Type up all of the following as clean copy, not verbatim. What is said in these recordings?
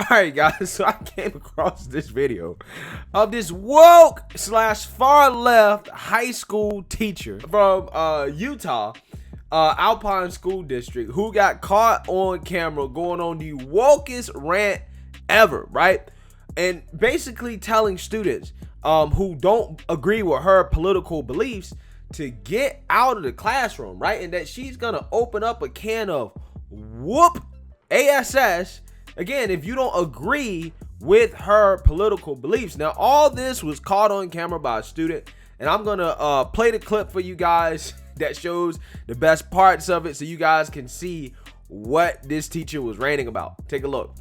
All right, guys. So I came across this video of this woke slash far left high school teacher from Utah, Alpine School District, who got caught on camera going on the wokest rant ever, right? And basically telling students who don't agree with her political beliefs to get out of the classroom, right? And that she's gonna open up a can of whoop ass again if you don't agree with her political beliefs. Now, all this was caught on camera by a student, and I'm gonna play the clip for you guys that shows the best parts of it so you guys can see what this teacher was ranting about. Take a look.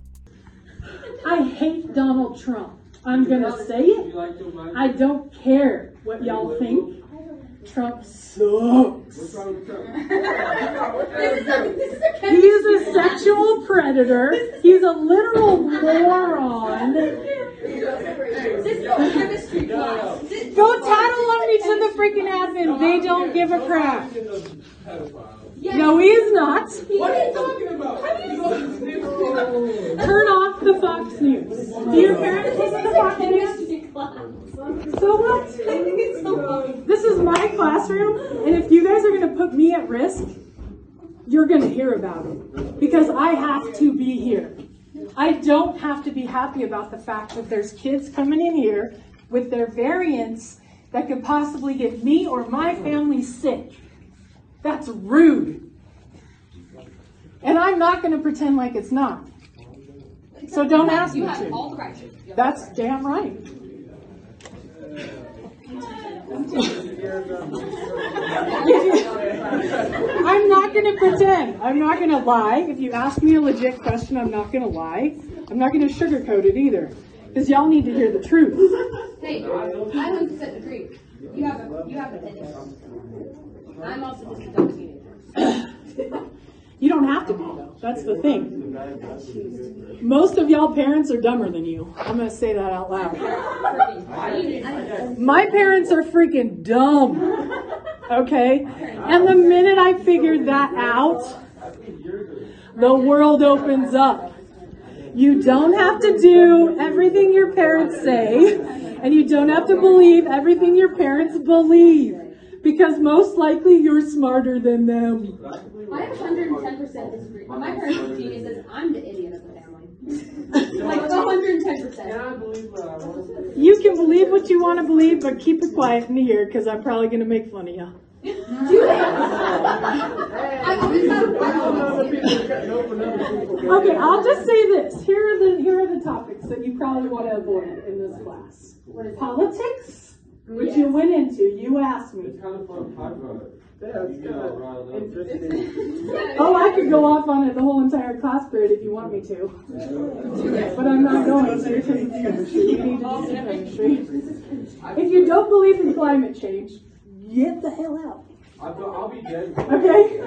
I hate Donald Trump. I'm gonna say it. I don't care what y'all think. Trump sucks. He is a sexual predator. He's a literal moron. Go tattle on me to the freaking admin. They don't give a crap. No, he is not. What are you talking about? Turn off the Fox News. Do your parents listen to Fox News? So what? This is my classroom, and if you guys are going to put me at risk, you're going to hear about it. Because I have to be here. I don't have to be happy about the fact that there's kids coming in here with their variants that could possibly get me or my family sick. That's rude. And I'm not going to pretend like it's not. So don't ask me to. All the right. That's damn right. I'm not going to pretend. I'm not going to lie. If you ask me a legit question, I'm not going to lie. I'm not going to sugarcoat it either. Because y'all need to hear the truth. Hey, I 100% agree. You have an opinion. I'm also just a dumb teenager. You don't have to be, though. That's the thing. Most of y'all parents are dumber than you. I'm going to say that out loud. My parents are freaking dumb. Okay? And the minute I figured that out, the world opens up. You don't have to do everything your parents say, and you don't have to believe everything your parents believe. Because most likely you're smarter than them. I 110% disagree. My parents are geniuses. I'm the idiot of the family. Like 110%. You can believe what you want to believe, but keep it quiet in here because I'm probably going to make fun of you. Do that. Okay, I'll just say this. Here are the topics that you probably want to avoid in this class. Politics. Which you went into. You asked me. It's kind of fun to talk about it. Yeah, it's oh, I could go off on it the whole entire class period if you want me to. But I'm not going to because it's chemistry. We need to do some chemistry. If you don't believe in climate change, get the hell out. I'll be dead. Okay?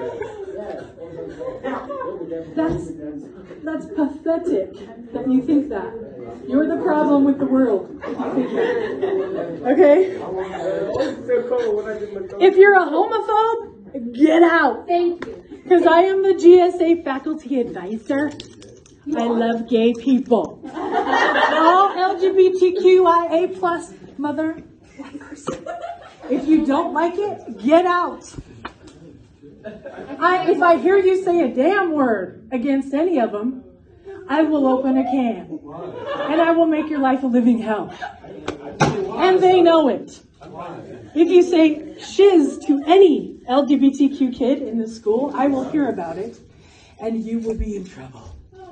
That's pathetic that you think that. You're the problem with the world. Okay? If you're a homophobe, get out. Thank you. Because I am the GSA faculty advisor. I love gay people. All LGBTQIA plus mother. If you don't like it, get out. If I hear you say a damn word against any of them, I will open a can. And I will make your life a living hell. And they know it. If you say shiz to any LGBTQ kid in the school, I will hear about it. And you will be in trouble. I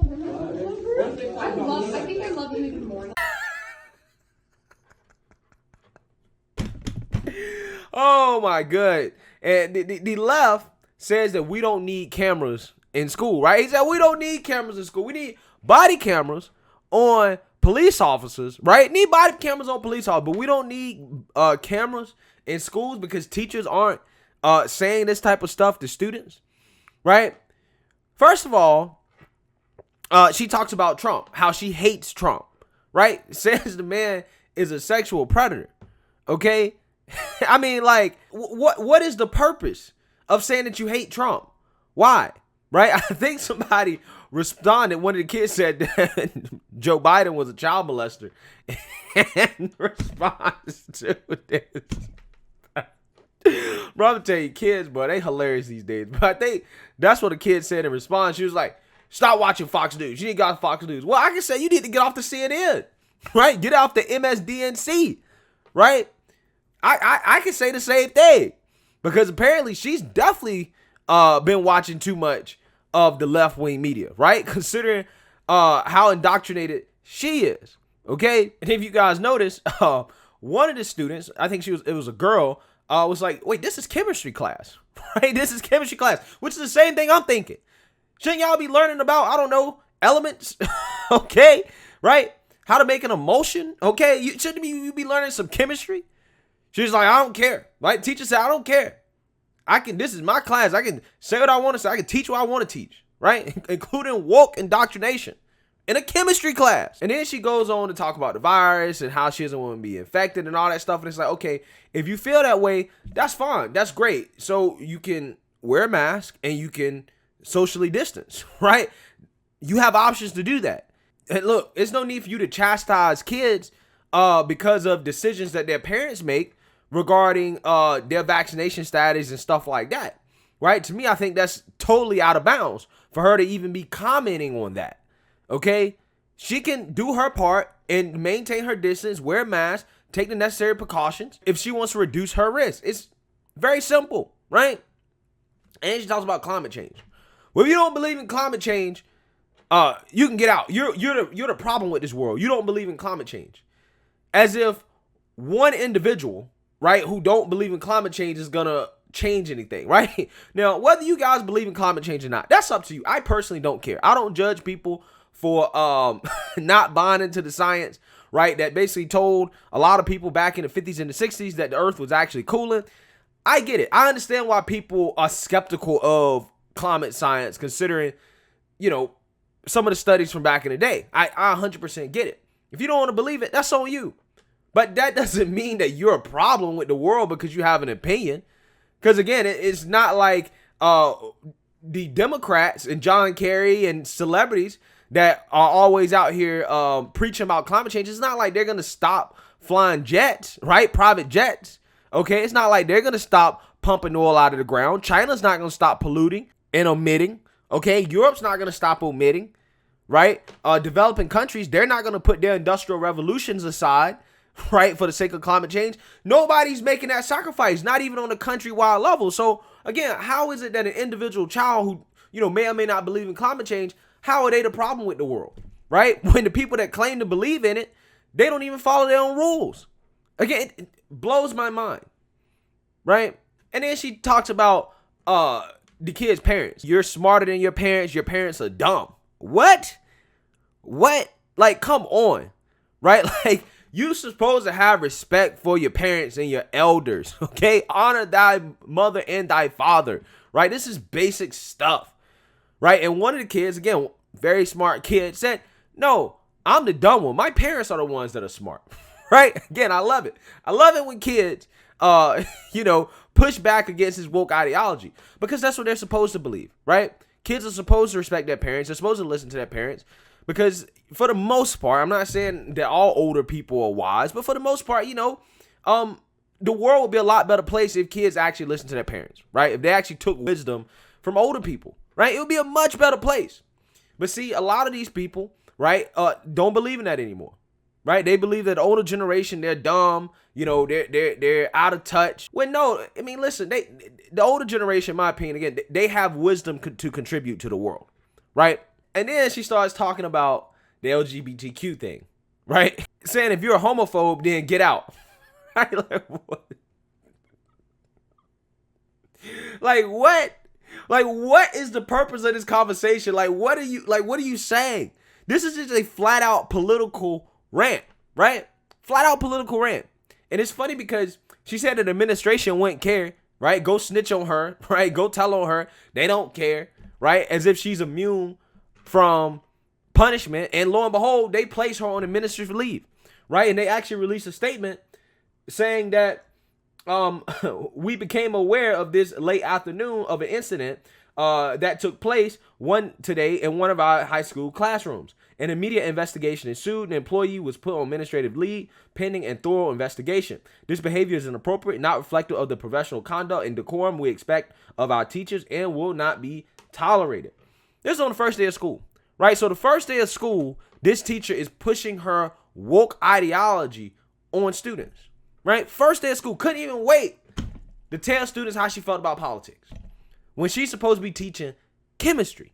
think I love you even more. Oh my god. And the left says that we don't need cameras in school, right? He said we don't need cameras in school. We need body cameras on police officers, right? Need body cameras on police officers, but we don't need cameras in schools because teachers aren't saying this type of stuff to students, right? First of all, she talks about Trump, how she hates Trump, right? Says the man is a sexual predator, okay? I mean, like, what is the purpose of saying that you hate Trump? Why? right? I think somebody responded. One of the kids said that Joe Biden was a child molester. And response to this. Bro, I'm tell you, kids, bro, they hilarious these days. But I think that's what the kid said in response. She was like, stop watching Fox News. You need to get off Fox News. Well, I can say you need to get off the CNN, right? Get off the MSDNC, right? I can say the same thing because apparently she's definitely been watching too much of the left-wing media, right? Considering how indoctrinated she is, okay? And if you guys notice, one of the students, I think it was a girl, was like, wait, this is chemistry class, right? This is chemistry class, which is the same thing I'm thinking. Shouldn't y'all be learning about, I don't know, elements, okay, right? How to make an emulsion, okay? Shouldn't you be learning some chemistry? She's like, I don't care, right? Teacher said, I don't care. This is my class. I can say what I want to say. I can teach what I want to teach, right? Including woke indoctrination in a chemistry class. And then she goes on to talk about the virus and how she doesn't want to be infected and all that stuff. And it's like, okay, if you feel that way, that's fine. That's great. So you can wear a mask and you can socially distance, right? You have options to do that. And look, it's no need for you to chastise kids because of decisions that their parents make regarding their vaccination status and stuff like that, right? To me, I think that's totally out of bounds for her to even be commenting on that, okay? She can do her part and maintain her distance, wear a mask, take the necessary precautions if she wants to reduce her risk. It's very simple, right? And she talks about climate change. Well, if you don't believe in climate change, you can get out. You're the problem with this world. You don't believe in climate change. As if one individual, right, who don't believe in climate change is gonna change anything, right? Now, whether you guys believe in climate change or not, that's up to you. I personally don't care. I don't judge people for not buying into the science, right? That basically told a lot of people back in the 50s and the 60s that the earth was actually cooling. I get it. I understand why people are skeptical of climate science, considering, you know, some of the studies from back in the day. I 100% get it. If you don't want to believe it, that's on you. But that doesn't mean that you're a problem with the world because you have an opinion. Because again, it's not like the Democrats and John Kerry and celebrities that are always out here preaching about climate change. It's not like they're going to stop flying jets, right? Private jets. Okay, it's not like they're going to stop pumping oil out of the ground. China's not going to stop polluting and emitting. Okay, Europe's not going to stop emitting, right? Developing countries, they're not going to put their industrial revolutions aside, right, for the sake of climate change. Nobody's making that sacrifice, not even on a countrywide level. So again, how is it that an individual child who, you know, may or may not believe in climate change, how are they the problem with the world, right? When the people that claim to believe in it, they don't even follow their own rules. Again, it blows my mind, right? And then she talks about the kids' parents. You're smarter than your parents are dumb. What? Like, come on, right? Like, you're supposed to have respect for your parents and your elders, okay? Honor thy mother and thy father, right? This is basic stuff, right? And one of the kids, again, very smart kid, said, no, I'm the dumb one. My parents are the ones that are smart, right? Again, I love it. I love it when kids, you know, push back against this woke ideology because that's what they're supposed to believe, right? Kids are supposed to respect their parents. They're supposed to listen to their parents because for the most part, I'm not saying that all older people are wise, but for the most part, you know, the world would be a lot better place if kids actually listen to their parents, right? If they actually took wisdom from older people, right? It would be a much better place. But see, a lot of these people, right, don't believe in that anymore, right? They believe that the older generation, they're dumb, you know, they're out of touch. Well, no, I mean, listen, the older generation, in my opinion, again, they have wisdom to contribute to the world, right? And then she starts talking about the LGBTQ thing, right? Saying if you're a homophobe, then get out. Right? Like what? Like what? Like what is the purpose of this conversation? Like what are you saying? This is just a flat out political rant, right? Flat out political rant. And it's funny because she said that the administration wouldn't care, right? Go snitch on her, right? Go tell on her. They don't care, right? As if she's immune from punishment. And lo and behold, they place her on administrative leave, right? And they actually released a statement saying that we became aware of this late afternoon of an incident that took place today in one of our high school classrooms. An immediate investigation ensued. The employee was put on administrative leave pending and thorough investigation. This behavior is inappropriate, not reflective of the professional conduct and decorum we expect of our teachers, and will not be tolerated. This is on the first day of school, right? So the first day of school, this teacher is pushing her woke ideology on students, right? First day of school, couldn't even wait to tell students how she felt about politics when she's supposed to be teaching chemistry,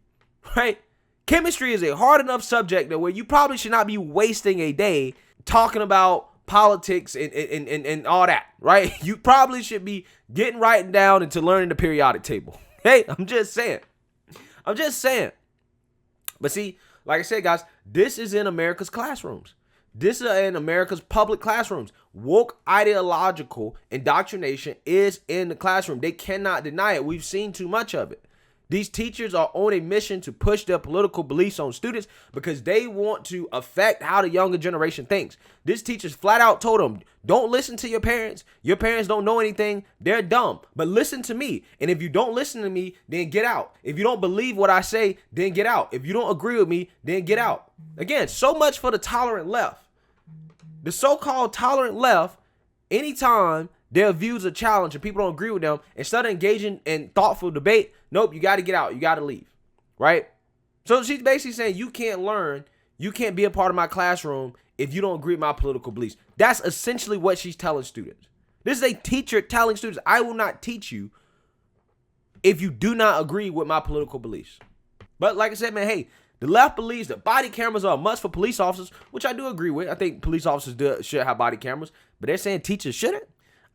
right? Chemistry is a hard enough subject that where you probably should not be wasting a day talking about politics and all that, right? You probably should be getting right down into learning the periodic table. Hey, I'm just saying. But see, like I said, guys, this is in America's classrooms. This is in America's public classrooms. Woke ideological indoctrination is in the classroom. They cannot deny it. We've seen too much of it. These teachers are on a mission to push their political beliefs on students because they want to affect how the younger generation thinks. This teacher's flat out told them, don't listen to your parents. Your parents don't know anything. They're dumb. But listen to me. And if you don't listen to me, then get out. If you don't believe what I say, then get out. If you don't agree with me, then get out. Again, so much for the tolerant left. The so-called tolerant left, anytime their views are challenged and people don't agree with them, instead of engaging in thoughtful debate, nope, you got to get out. You got to leave, right? So she's basically saying you can't learn, you can't be a part of my classroom if you don't agree with my political beliefs. That's essentially what she's telling students. This is a teacher telling students, I will not teach you if you do not agree with my political beliefs. But like I said, man, hey, the left believes that body cameras are a must for police officers, which I do agree with. I think police officers should have body cameras, but they're saying teachers shouldn't.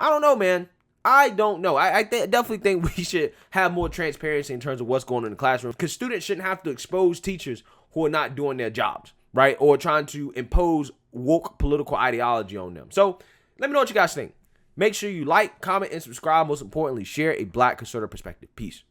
I don't know, man. I don't know. I definitely think we should have more transparency in terms of what's going on in the classroom, because students shouldn't have to expose teachers who are not doing their jobs, right? Or trying to impose woke political ideology on them. So let me know what you guys think. Make sure you like, comment, and subscribe. Most importantly, share a Black conservative perspective. Peace.